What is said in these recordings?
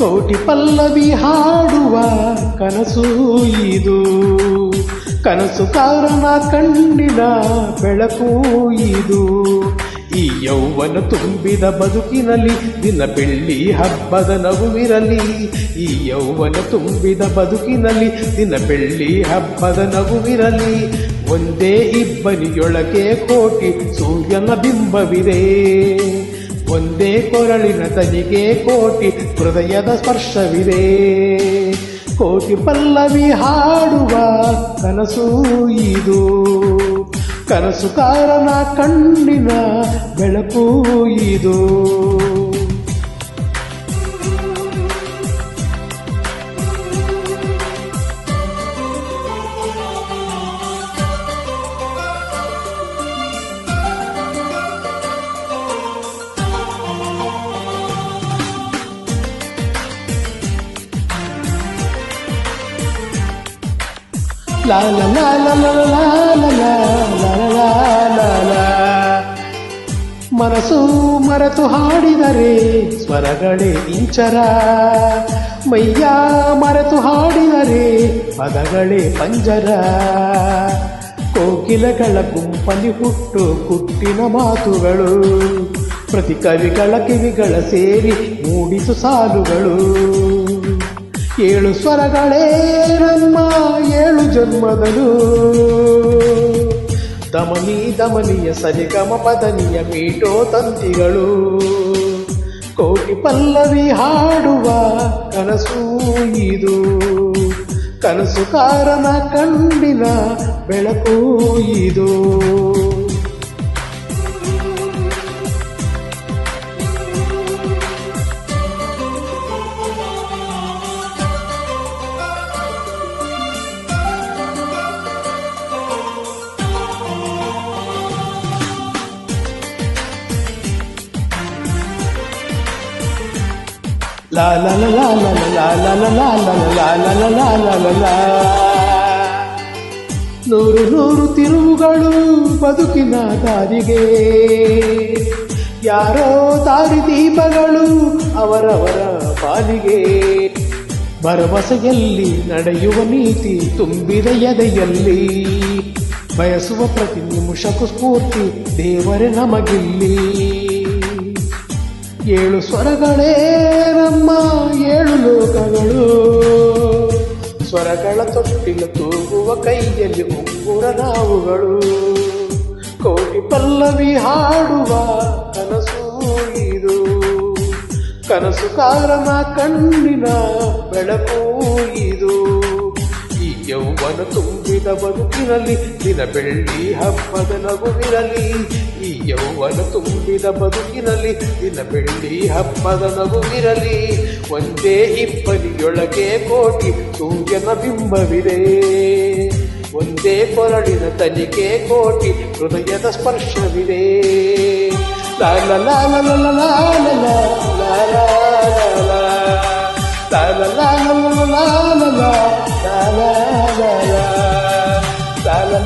ಕೋಟಿ ಪಲ್ಲವಿ ಹಾಡುವ ಕನಸು ಇದು, ಕನಸು ಕಾರಣ ಕಣ್ಣಿನ ಬೆಳಕು ಇದು. ಈ ಯೌವನ ತುಂಬಿದ ಬದುಕಿನಲ್ಲಿ ದಿನ ಬೆಳ್ಳಿ ಹಬ್ಬದ ನಗುವಿರಲಿ. ಈ ಯೌವನ ತುಂಬಿದ ಬದುಕಿನಲ್ಲಿ ದಿನ ಬೆಳ್ಳಿ ಹಬ್ಬದ ನಗುವಿರಲಿ. ಒಂದೇ ಇಬ್ಬನಿಯೊಳಗೆ ಕೋಟಿ ಸೂರ್ಯನ ಬಿಂಬವಿದೆ, ಒಂದೇ ಕೊರಳಿನ ತನಿಗೆ ಕೋಟಿ ಹೃದಯದ ಸ್ಪರ್ಶವಿದೆ. ಕೋಟಿ ಪಲ್ಲವಿ ಹಾಡುವ ಕನಸು ಇದು, ಕನಸು ಕಾರಣ ಕಣ್ಣಿನ ಬೆಳಕು ಇದು. ಲಾ ಲಾ ಲಾ ಲಾ ಲಾ ಲಾ ಲಾ ಲಾ ಲಾ ಲಾ. ಮನಸ್ಸು ಮರೆತು ಹಾಡಿದರೆ ಸ್ವರಗಳೇ ಇಂಚರ, ಮೈಯ ಮರೆತು ಹಾಡಿದರೆ ಪದಗಳೇ ಪಂಜರ. ಕೋಕಿಲಗಳ ಗುಂಪಲಿ ಹುಟ್ಟು ಹುಟ್ಟಿನ ಮಾತುಗಳು, ಪ್ರತಿ ಕವಿಗಳ ಕಿವಿಗಳ ಸೇರಿ ಮೂಡಿಸು ಸಾಲುಗಳು. ಏಳು ಸ್ವರಗಳೇ ನಮ್ಮ ಏಳು ಜನ್ಮದಲು, ದಮನಿ ದಮನಿಯ ಸರಿಗಮ ಪದನಿಯ ಮೀಟೋ ತಂತಿಗಳು. ಕೋಟಿ ಪಲ್ಲವಿ ಹಾಡುವ ಕನಸು ಇದು, ಕನಸು ಕಾರಣ ಕಣ್ಣಿನ ಬೆಳಕು ಇದು. ಲಾ ಲಾ ಲಾ ಲಾ ಲಾ ಲಾ ಲಾ ಲಾ ಲಾ ಲಾ ಲಾ ಲಾ ಲಾ ಲಾ ಲಾ. ನೂರು ನೂರು ತಿರುವುಗಳು ಬದುಕಿನ ದಾರಿಗೆ, ಯಾರೋ ದಾರಿ ದೀಪಗಳು ಅವರವರ ಪಾಲಿಗೆ. ಭರವಸೆಯಲ್ಲಿ ನಡೆಯುವ ನೀತಿ ತುಂಬಿದ ಎದೆಯಲ್ಲಿ, ಬಯಸುವ ಪ್ರತಿ ನಿಮಿಷಕ್ಕೂ ಸ್ಫೂರ್ತಿ ದೇವರೇ ನಮಗಿಲ್ಲಿ. ಏಳು ಸ್ವರಗಳೇ ನಮ್ಮ ಏಳು ಲೋಕಗಳು, ಸ್ವರಗಳ ತೊಟ್ಟಿಲು ತೂಗುವ ಕೈಯಲ್ಲಿ ಉಂಗುರ ನಾವುಗಳು. ಕೋಟಿ ಪಲ್ಲವಿ ಹಾಡುವ ಕನಸು ಇದು, ಕನಸು ಕಾರಣ ಕಣ್ಣಿನ ಬೆಳಕು ಇದು. ಈ ಯೌವನ ತುಂಬಿದ ಬದುಕಿನಲ್ಲಿ ದಿನ ಬೆಳ್ಳಿ ಹಬ್ಬದ ನಗುವಿರಲಿ. ಈ ಯೌವನ ತುಂಬಿದ ಬದುಕಿನಲ್ಲಿ ದಿನ ಬೆಳ್ಳಿ ಹಬ್ಬದ ನಗುವಿರಲಿ. ಒಂದೇ ಇಬ್ಬನಿಯೊಳಗೆ ಕೋಟಿ ಸೂರ್ಯನ ಬಿಂಬವಿದೆ, ಒಂದೇ ಕೊರಳಿನ ತನಿಗೆ ಕೋಟಿ ಹೃದಯದ ಸ್ಪರ್ಶವಿದೆ. ಲಾ ಲಾ ಲಾ ಲಾ ಲಾ ಲಾ ಲಾ ಲಾ ಲಾ ಲಾ ಲಾ ಲಾ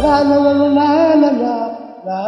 ಲಾ ಲಾ ಲಾ ಲಾ ಲಾ.